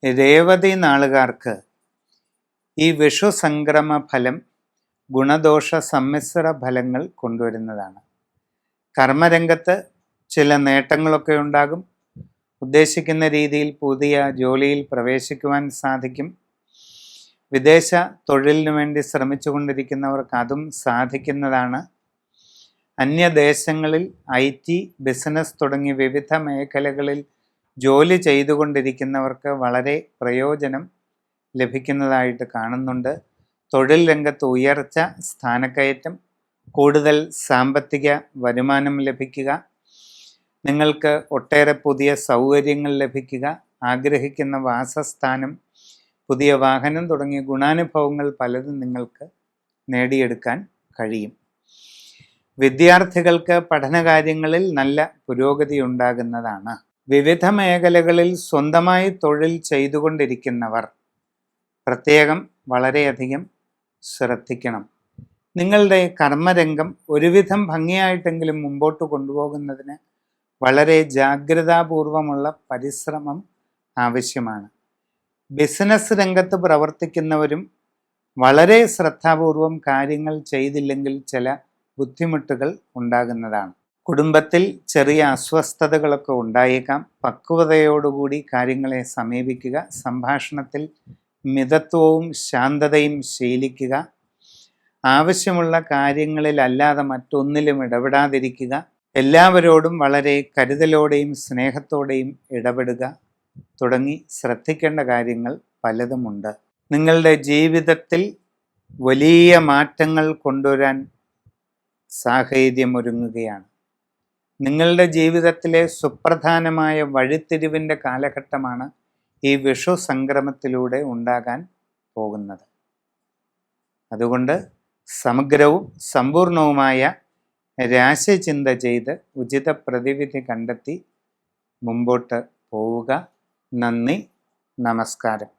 രേവതി നാളുകാർക്ക് ഈ വിഷു സംക്രമ ഫലം ഗുണദോഷ സമ്മിശ്ര ഫലങ്ങൾ കൊണ്ടുവരുന്നതാണ്. കർമ്മരംഗത്ത് ചില നേട്ടങ്ങളൊക്കെ ഉണ്ടാകും. ഉദ്ദേശിക്കുന്ന രീതിയിൽ പുതിയ ജോലിയിൽ പ്രവേശിക്കുവാൻ സാധിക്കും. വിദേശ തൊഴിലിനു വേണ്ടി ശ്രമിച്ചു കൊണ്ടിരിക്കുന്നവർക്ക് അതും സാധിക്കുന്നതാണ്. അന്യദേശങ്ങളിൽ IT, ബിസിനസ് തുടങ്ങി വിവിധ മേഖലകളിൽ ജോലി ചെയ്തുകൊണ്ടിരിക്കുന്നവർക്ക് വളരെ പ്രയോജനം ലഭിക്കുന്നതായിട്ട് കാണുന്നുണ്ട്. തൊഴിൽ രംഗത്ത് ഉയർച്ച, സ്ഥാനക്കയറ്റം, കൂടുതൽ സാമ്പത്തിക വരുമാനം ലഭിക്കുക, നിങ്ങൾക്ക് ഒട്ടേറെ പുതിയ സൗകര്യങ്ങൾ ലഭിക്കുക, ആഗ്രഹിക്കുന്ന വാസസ്ഥാനം, പുതിയ വാഹനം തുടങ്ങിയ ഗുണാനുഭവങ്ങൾ പലതും നിങ്ങൾക്ക് നേടിയെടുക്കാൻ കഴിയും. വിദ്യാർത്ഥികൾക്ക് പഠനകാര്യങ്ങളിൽ നല്ല പുരോഗതി ഉണ്ടാകുന്നതാണ്. വിവിധ മേഖലകളിൽ സ്വന്തമായി തൊഴിൽ ചെയ്തുകൊണ്ടിരിക്കുന്നവർ പ്രത്യേകം വളരെയധികം ശ്രദ്ധിക്കണം. നിങ്ങളുടെ കർമ്മരംഗം ഒരുവിധം ഭംഗിയായിട്ടെങ്കിലും മുമ്പോട്ട് കൊണ്ടുപോകുന്നതിന് വളരെ ജാഗ്രതാപൂർവമുള്ള പരിശ്രമം ആവശ്യമാണ്. ബിസിനസ് രംഗത്ത് പ്രവർത്തിക്കുന്നവരും വളരെ ശ്രദ്ധാപൂർവം കാര്യങ്ങൾ ചെയ്തില്ലെങ്കിൽ ചില ബുദ്ധിമുട്ടുകൾ ഉണ്ടാകുന്നതാണ്. കുടുംബത്തിൽ ചെറിയ അസ്വസ്ഥതകളൊക്കെ ഉണ്ടായേക്കാം. പക്വതയോടുകൂടി കാര്യങ്ങളെ സമീപിക്കുക. സംഭാഷണത്തിൽ മിതത്വവും ശാന്തതയും ശീലിക്കുക. ആവശ്യമുള്ള കാര്യങ്ങളിലല്ലാതെ മറ്റൊന്നിലും ഇടപെടാതിരിക്കുക. എല്ലാവരോടും വളരെ കരുതലോടെയും സ്നേഹത്തോടെയും ഇടപെടുക തുടങ്ങി ശ്രദ്ധിക്കേണ്ട കാര്യങ്ങൾ പലതുമുണ്ട്. നിങ്ങളുടെ ജീവിതത്തിൽ വലിയ മാറ്റങ്ങൾ കൊണ്ടുവരാൻ സാഹചര്യമൊരുങ്ങുകയാണ്. നിങ്ങളുടെ ജീവിതത്തിലെ സുപ്രധാനമായ വഴിത്തിരിവിൻ്റെ കാലഘട്ടമാണ് ഈ വിഷു സംക്രമത്തിലൂടെ ഉണ്ടാകാൻ പോകുന്നത്. അതുകൊണ്ട് സമഗ്രവും സമ്പൂർണവുമായ രാശിചിന്ത ചെയ്ത് ഉചിത പ്രതിവിധി കണ്ടെത്തി മുമ്പോട്ട് പോവുക. നന്ദി, നമസ്കാരം.